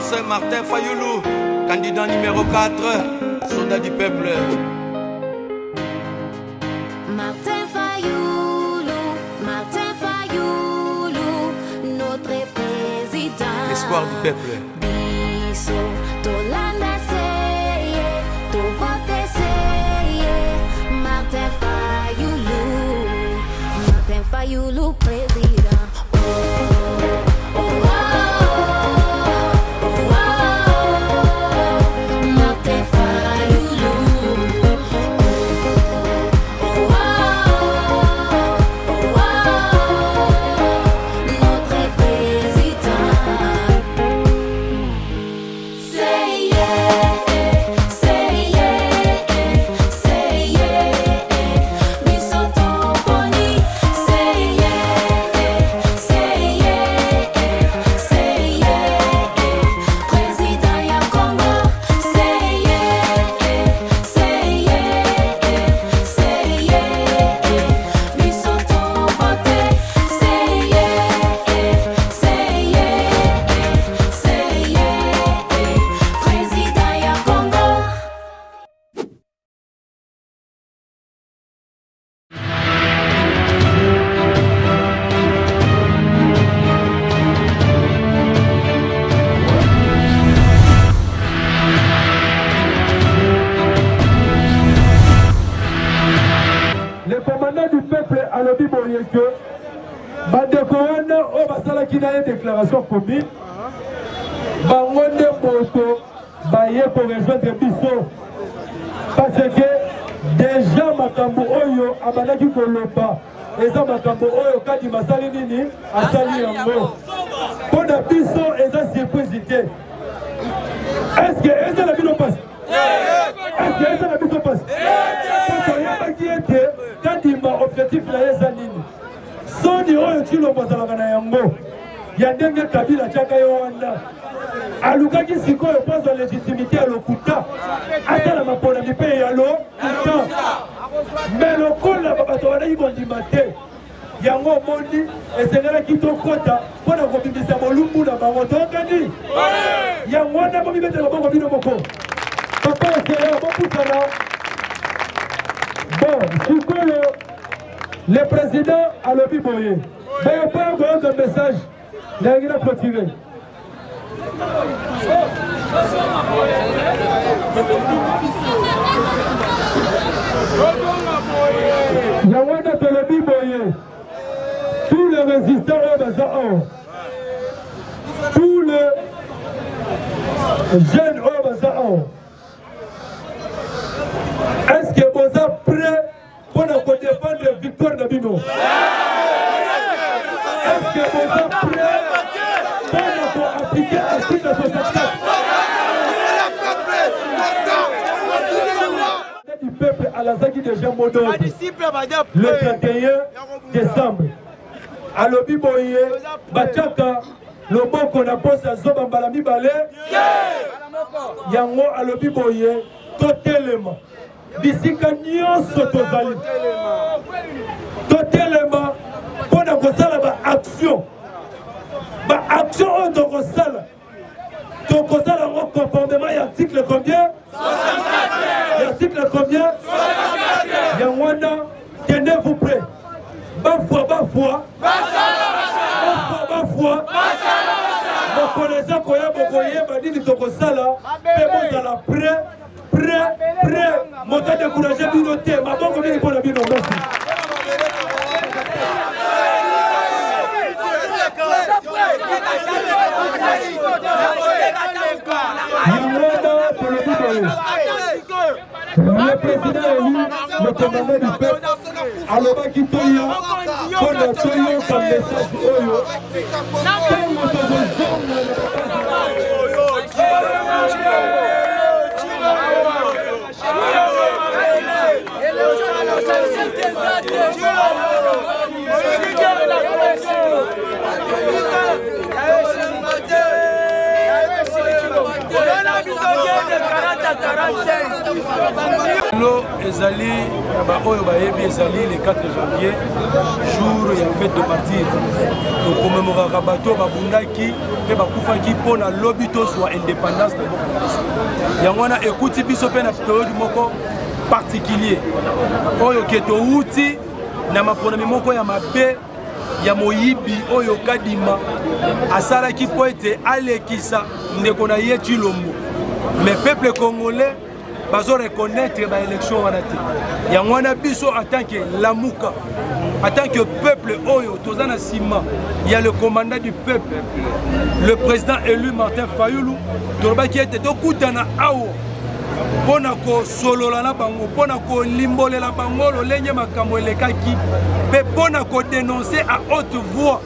Excellence Martin Fayoulou, candidat numéro 4, soldat du peuple. Martin Fayoulou, notre président. L'espoir du peuple. Biso, Tolanda seye, to vote seye. Martin Fayoulou, président. Le commandant du peuple a le biboye que Bandekowana au Basala qui n'a une déclaration commune. Bangonde Moto Baye pour rejoindre Bisso. Parce que déjà Makambo Oyo Abalaki Koloba. Et ça Makambo Oyo Kadi Masali Nini Asali Yango. Pour la Bisso et ça c'est président. Est-ce que la Bisso passe? Est-ce que la Bisso passe? Quand il m'a objectif la Zanini, son héros est le Bazalagana Yango. Il y a des Kabila Chakayawanda. Alukaki Siko pose la légitimité à l'Okuta. Asala Mapona du pays à l'eau. Mais le col là, Babatouana, ils vont dimenter. Yango Mondi, et c'est là qui t'ont quota pour la copie de Sabolumbu dans Bawatokani. Yango n'a pas mis de la bombe de Moko. Papa, c'est là, bon, le président a le biboye. Mais il n'y a pas encore de message. Il y a un clôturé. Il y a un le biboye. Tous les résistants au Bazar, tous les jeunes au Bazar. Est-ce que vous êtes prêts pour nous défendre la victoire de Bino? Est-ce que vous êtes prêts pour nous appliquer l'article 64 du peuple à la Zaki de Jean Modo le 31 décembre? À l'Obiboye, Bachaka, le bon qu'on a posé à Zobambalami Balé, Yango à l'Obiboye, totalement. Bisika nyonso tozali totelema mpona kosala baaction oyo tokosala yango conformément ya article combien? 64. Article combien? 64. Yango wana tenez-vous prêt. Bafwa mokoneza koyeba koyeba nini tokosala mpe bozala prêt. Prêt, montant découragé binoté, ma bonne vie pour la bino. Merci. Le président élu, le commandant du peuple, alors Kitoya, pour le Toyo comme message Oyo. Lo ezali na ba oyo bayebi ezali le 4 janvier jour ya fête de martyrs okomemoraka bato babundaki mpe bakufaki mpo na lobi tozwa indépendance na mboka na biso yango wana ekuti biso mpe na periode moko particulier oyo ke touti na maponami moko ya mabe ya moyibi oyo Kadima asalaki mpo ete alekisa ndeko na ye Tshilombo mais peuple congolais bazo reconnaître ba élection wana te yango wana biso en tant que Lamuka en tant que peuple oyo toza na sima il y a le commandant du peuple le président élu Martin Fayulu tolobaki ete tokutana awo mpona kosolola na bango mpona kolimbolela bango lolenge makambo elekaki mpe mpona kodénoncer à haute voix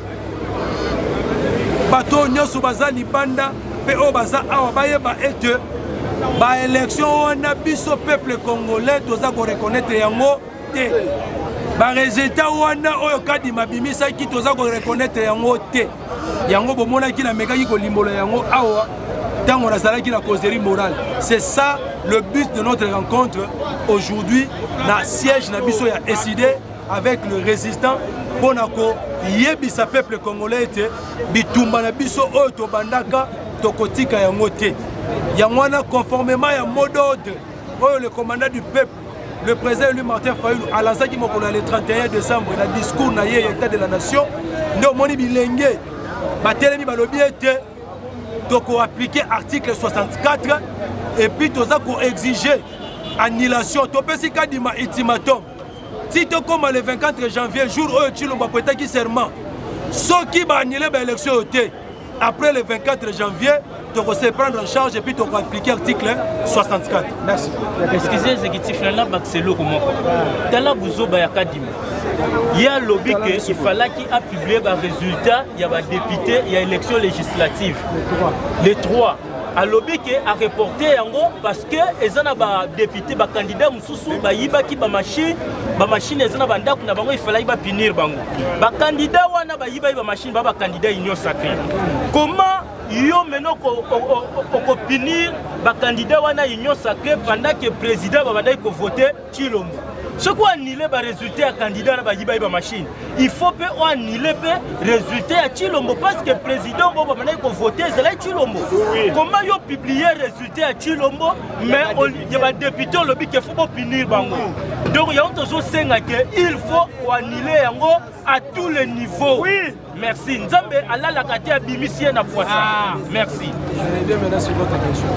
bato nyonso baza libanda mpe oyo baza awa bayeba ete baélection wana biso peuple congolais toza koreconnaître yango te baresultat wana oyo Kadima bimisaki toza koreconnaître yango te yango bomonaki namekaki kolimbola yango awa ntango nazalaki na causerie morale. C'est ça le but de notre rencontre aujourd'hui na siège na biso ya SID avec le résistant mpona koyebisa peuple congolais ete bitumba na biso oyo tobandaka tokotika yango te yango wana conformément ya mot d'ordre oyo le commandant du peuple le président élu Martin Fayulu alanzaki mokolo le 31 décembre na discours na ye état de la nation nde omoni bilenge batelemi balobi ete toko appliquer article 64 et puis toza ko exiger annulation topesi Kadima ultimatum si tokoma le 24 janvier jour oyo Tshilombo apretaki serment soki ba annuler ba élection yote après le 24 janvier toko se prendre en charge et puis toko appliquer article 64. Merci. Excusez exécutif là Baxelo komoko tala buzoba ya Kadima il y a lobby qu'il fallait qu'il a publié les résultats il y a des députés il y a élection législative les 3 a lobby qui a reporté yango parce que ils ont ba député ba candidat mususu ba yibaki ba machine ils ont ba ndako na bango il fallait ba punir bango ba candidat wana ba yiba ba machine ba candidat union sacrée comment yo maintenant ko punir ba candidat wana union sacrée pendant que président ba bandai ko voter Tshilombo. Ce qu'on annule les résultats à candidat à la machine, il faut annuler les résultats à Tshilombo parce que le président va voter, c'est là Tshilombo. Comment ils ont publié les résultats à Tshilombo, mais il y a des députés qui faut punir Bango. Donc il y a toujours il faut annuler à tous les niveaux. Oui. Merci. Nzambe Allah la kati a bimisien na poisson. Merci. Je reviens maintenant sur votre question.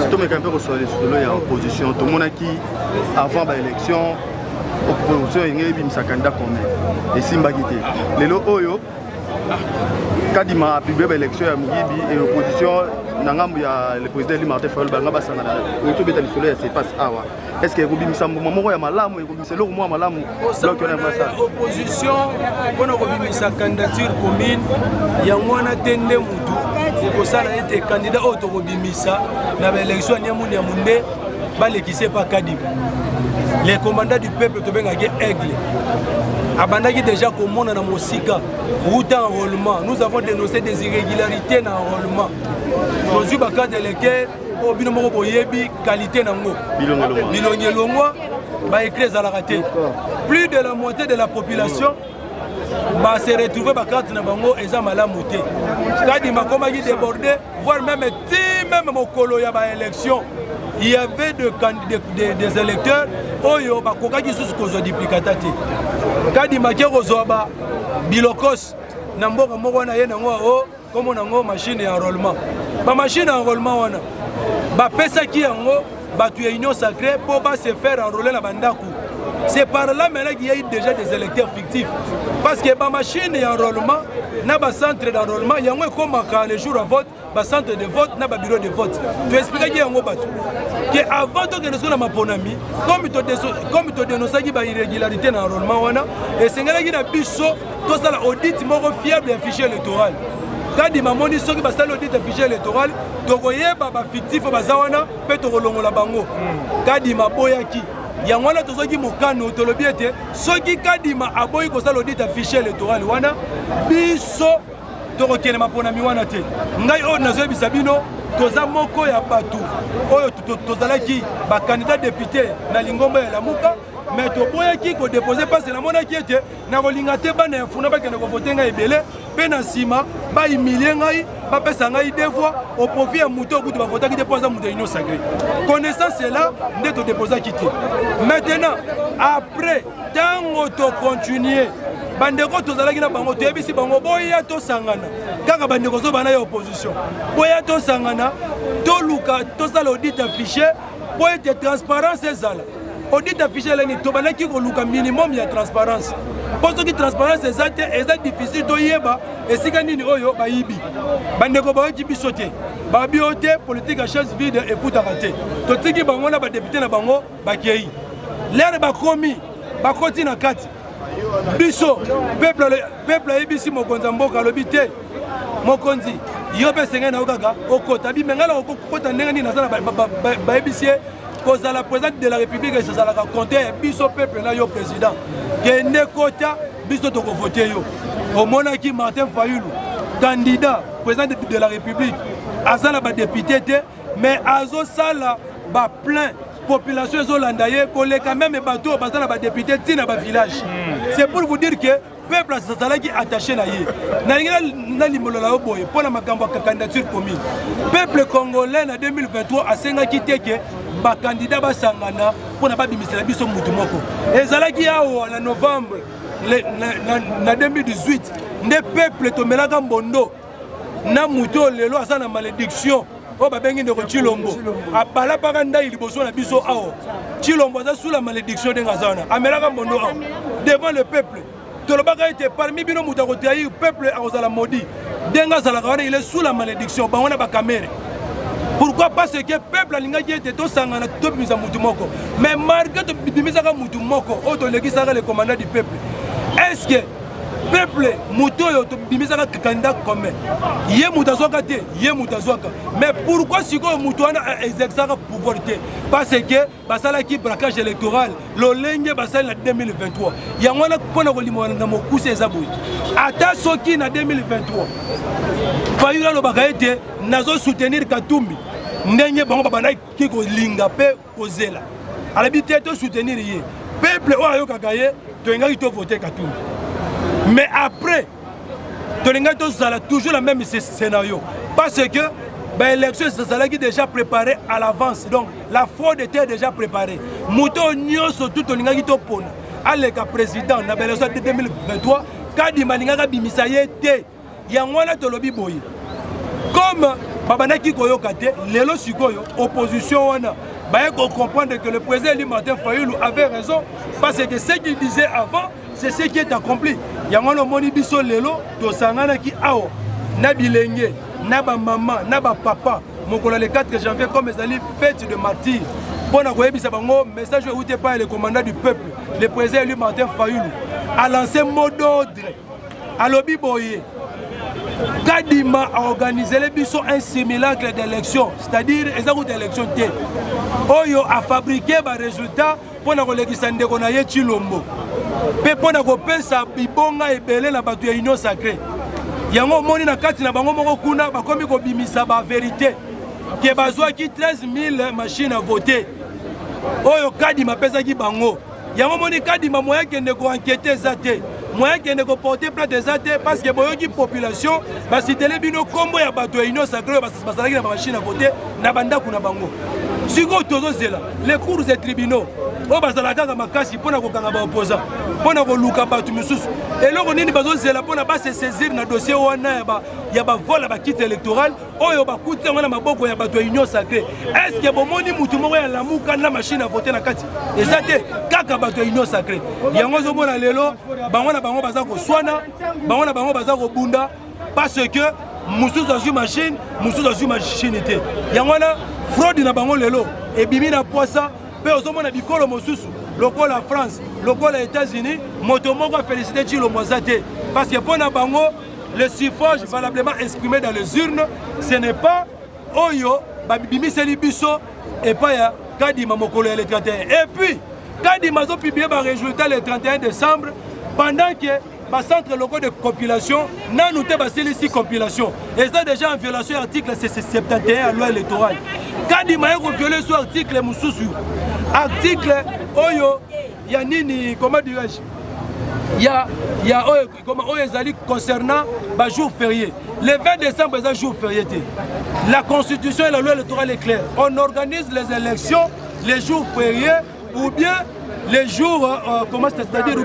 Si tu me un peu sur les opposition, tout le monde qui avant l'élection opposition yengi bimisa candidat comme et simba kité lelo oyo Kadima a publié l'élection ya Mugibi et opposition nangambu ya le président Martin Fayulu banga basanga na to beta lisolo ya se passe awa est-ce que kobimisa moko ya malamu ekobimisa loko mo malamu donc on a ça opposition bona kobimisa candidature commune ya mwana tende mutu ekosala ete candidat oyo tokobimisa na élection ya munde ya munde balekise pa Kadima. Les commandants du peuple tobengaki aigle abandaki déjà komona na mosika route enrôlement nous avons dénoncé des irrégularités dans enrôlement nos bakade lesquels au bino moko boyebi qualité nango bilonge longwa ba écrit à la raté plus de la moitié de la population va se retrouver bakate na bango eza malamu te Kadima komaki débordé voire même mokolo ya ba élection il y avait des électeurs oyo bakokaki susu kozwa duplicata te Kadima ke kozwa ba bilokos na mboka moko na ye nango o komo nango machine ya enrôlement ba machine ya enrôlement wana bapesaki yango bato ya union sacrée pour se faire enrôler na bandako. C'est par là maintenant qu'il y a eu déjà des électeurs fictifs parce que ba machine ya enrôlement na ba centre d'enrôlement yango ekomaka le jour à vote ba centre de vote na ba bureau de vote tu expliques yango bato que avant que nous soyons ma ponami comme tu dénonces ba irrégularité na enrôlement wana et sengaki na biso to sala audit moko fiable ya fichier électoral Kadima moni soki ba sala audit ya fichier électoral to koyeba ba fictif baza wana pe to kolongola bango Kadima boyaki yango wana tozoki mokano tolobi ete soki Kadima aboyi kosala audit ya fichier électoral wana biso tokokende maponami wana te ngai oyo nazoyebisa bino toza moko ya bato oyo tozalaki bakandidat député na lingomba ya Lamuka mais toboyaki kodépose mpasi namonaki ete nakolinga te bana ya funa bakende kovote ngai ebele mpe na nsima bahumilie ngai bapesa ngai deux fois au profit ya moto okuti bavotaki te mpo aza moto ya union sacré connaissance ela nde todéposaki te maintenant après ntango tocontinue bandeko tozalaki na bango toyebisi bango boya tosangana kaka bandeko zobana ya opposition boya tosangana toluka tosala audit affiché po ete transparence ezala audit affiché eleni tobandaki koluka minimum ya transparence mpo soki transparence eza te eza difficile toyeba esika nini oyo bayibi bandeko bayoki biso te babi oyo te politique ya chaise vide efutaka te totiki bango na badepute na bango bakei lere bakomi bakoti na kati biso peuple ayebisi mokonzi ya mboka alobi te mokonzi yo mpe esengeli na yo kaka okota bimengala okota ndenge nini naza na bayebisi ye kozala président de la république ezalaka compte ya biso peuple na yo président kende kota biso tokovote yo omonaki Martin Fayulu candidat président de la république aza na badepute te mais azosala baplein population ezolanda ye koleka même bato baza na badepute ntina bavillage c'est pour vous dire que peuple azalaki attaché na ye nalingi na limolo na yo boye mpo na makambo ya candidature commune peuple congolais na 2023 asengaki te ke bakandidat basangana mpo na babimisela biso mutu moko ezalaki awa na novembre na 2018 nde peuple tomelaka mbondo na mutu lelo aza na malédiction oyo babengi ndeko Chilombo abalapaka ndai liboso na biso awa Chilombo aza sous la malédiction ndenge aza wana amelaka mbondo awa devant le peuple tolobaka ete parmi bino mutu akotrahi peuple akozala maudit ndenge azalaka wana il est sous la malédiction bango na bakamere. Pourquoi? Parce que le peuple a été tout sangana tout mis à Moutoumoko. Mais malgré tout mis à Moutoumoko, autolégisera le commandant du peuple. Est-ce que le peuple Mouto est mis à candidat commun? Yé Moutazoka te, yé Moutazoka. Mais pourquoi si vous Moutouana exerce le pouvoir? Parce que basala qui braquage électoral, l'olenge basala 2023. Il y a un point de limon dans mon coup c'est zabouille. Ata soki na 2023. Fayula lo bakaete nazo soutenir Katumbi. Ndenge bango babana ki ko linga pe kozela. Alabité to soutenir yé. Peuple oyo kakaye to ngaki to voter Katumbi. Mais après to ngaki to sala toujours la même scénario parce que l'élection c'est déjà préparée à l'avance. Donc la fraude était déjà préparée. Mouto nyoso tout ngaki to pona. Aleka président na l'élection de 2023 kadi maningaka bimisaye te. Yangwana tolobi boye. Comme babanaki koyoka te lelo sikoyo opposition wana baye ko comprendre que le président Martin Fayulu avait raison parce que ce qu'il disait avant c'est ce qui est accompli. Yangwana moni biso lelo to sangana ki awo na bilenge na ba maman na ba papa mokolo le 4 janvier comme ezali fête de martyr. Bona koyebisa bango message outé par le commandant du peuple le président Martin Fayulu a lancé mot d'ordre à lobi boye. Kadima a organisé les bisous un simulacre d'élection, c'est-à-dire les élections T. Oyo a fabriqué des résultats pour la relégation de Gonaye Chilombo. Pour na kopesa bibonga ebele na batu ya union sacrée. Yango moni na kati na bango moko kuna bakomi ko bimisa ba vérité. Ke bazwa ki 13 000 machines à voter. Oyo Kadima pesa ki bango. Yango moni Kadima moyen kende ko enquêter zate. Moyen qui ne peut porter plainte des athées parce que la population va se télé bino combo ya bato union sacrée parce que la machine à voter na banda kuna bango. Si go tozo zela les cours des tribunaux o bazala kaka makasi pona ko kanga ba opposant pona ko luka batu mususu et loko nini bazo zela pona ba se saisir na dossier wana ya ba vol ba kit électoral oyo ba kutia wana maboko ya bato union sacrée. Est-ce que bomoni mutu moko ya lamuka na machine à voter na kati ezate kaka bato union sacrée yango zo mona lelo bango na bango baza ko swana bango na bango baza ko bunda parce que mususu azu machine mususu azu machine te yango na fraude na bango lelo et bimi na poisa pe ozomona bikolo mosusu lokola la France lokola les États-Unis moto moko a félicité Chilombo zate parce que pona bango le suffrage valablement exprimé dans les urnes ce n'est pas oyo babimi seli biso et pas ya Kadima mokolo le 31 et puis Kadima zo publié ba résultat le 31 décembre pendant que le centre local de compilation n'a noté ici compilation et ça déjà en violation de l'article 71 à la loi électorale. Kadima a violé ce article mususu article oyo y a nini, comment dirais-je, il y a concernant le jour férié. Le 20 décembre, c'est un jour férié. La constitution et la loi électorale est claire. On organise les élections les jours fériés ou bien les jours, comment c'est-à-dire,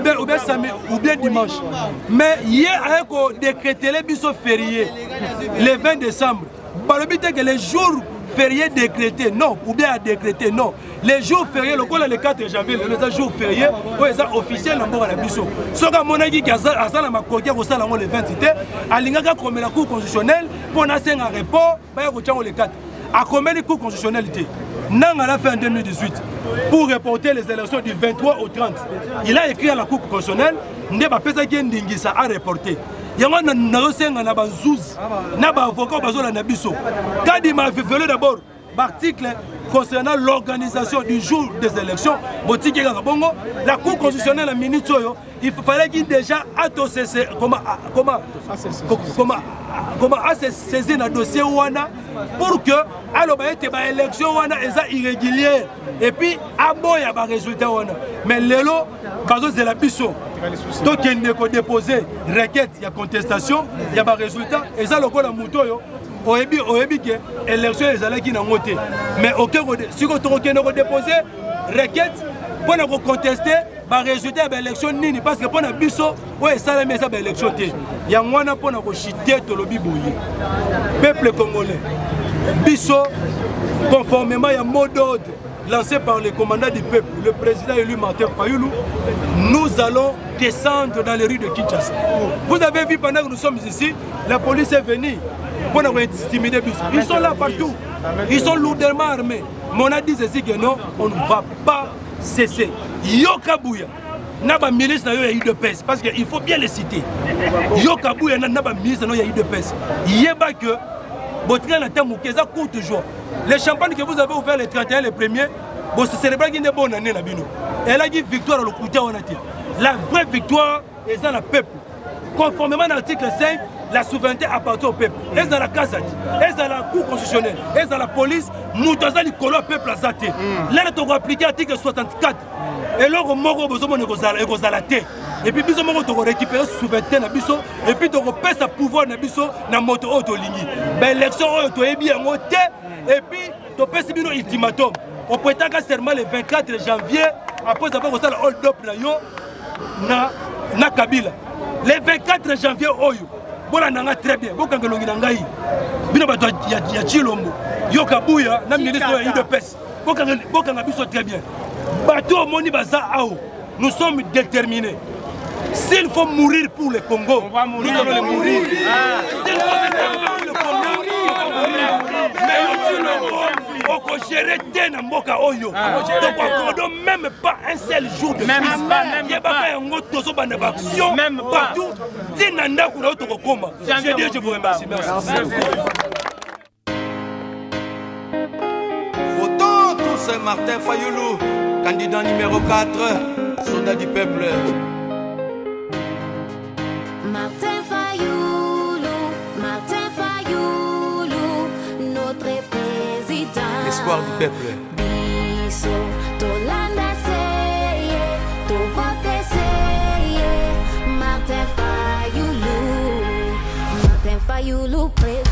ou bien dimanche. Mais hier, on a décrété les bisous fériés le 20 décembre. Par le but que les jours fériés décrétés, non, ou bien à décréter, non. Les jours fériés, le 4 janvier, les jours fériés, ils sont officiels dans la biso. Ce que mon ami qui a le 20, à l'ingaka comme la Cour constitutionnelle, pour un report, le 4. À combien de cours constitutionnalité Nang à la fin 2018, pour reporter les élections du 23 au 30, il a écrit à la Cour constitutionnelle, n'est pas pesé qui est à reporter. Il y a un avocat quand il m'a violé d'abord l'article concernant l'organisation du jour des élections, la Cour constitutionnelle a minute, il fallait qu'il déjà comment saisir un dossier pour que l'élection soit irrégulière et puis aboya ba résultat mais lelo bazo de la biso donc il ne déposer requête il y a contestation il y a ba résultat et ça lokola muto yo oyebi que élection ezalaki na ngote mais aucun si ko tokende ko déposer requête pour ne contester ba résultat ba élection nini parce que pour na biso ouais ça la mesa ba élection té ya ngwana pour na ko chiter to lobi boye peuple congolais biso conformément à un mot d'ordre lancé par le commandant du peuple, le président élu Martin Fayulu, nous allons descendre dans les rues de Kinshasa. Vous avez vu pendant que nous sommes ici, la police est venue pour nous intimider. Ils sont là partout, ils sont lourdement armés. Mais on a dit ici que non, on ne va pas cesser. Yokabouya, Naba milice n'a eu de pèse, parce qu'il faut bien les citer. Yokabouya Naba milice n'a eu de pèse. Yeba que les champagnes que vous avez ouvert les 31 les premiers, c'est célébrer une bonne année. Elle a dit victoire au côté. La vraie victoire est dans le peuple. Conformément à l'article 5, la souveraineté appartient au peuple. Elle est dans la Kazati, elle est dans la Cour constitutionnelle, elle est dans la police. Moutaza Nicolo peuple a zaté. Là, on va appliquer l'article 64. Et là, on va et puis biso moko to récupérer souveraineté na biso et puis to repesa pouvoir na biso na moto auto lingi ba élection oyo to yebi yango té et puis to pesi bino ultimatum on prêtaka serment le 24 janvier après avoir reçu la hold up na yo na Kabila le 24 janvier oyo bona nanga très bien bokanga longi na ngai bino bato ya Chilombo Yokabouya na ministre ya UDPS bokanga biso très bien bato moni baza ao nous sommes déterminés. S'il faut mourir pour le Congo, nous allons le mourir. S'il faut se servir pour le Congo, mais on peut gérer des Namboka Oyo. Donc on ne même pas un seul jour de plus. Il n'y a pas un autre action. Même partout. Je vous remercie. Votons tous Martin Fayulu, candidat numéro 4, soldat du peuple. Martin Fayulu, notre président. L'espoir du peuple. Biso, Tolanda seye, to vote seye. Martin Fayulu, président.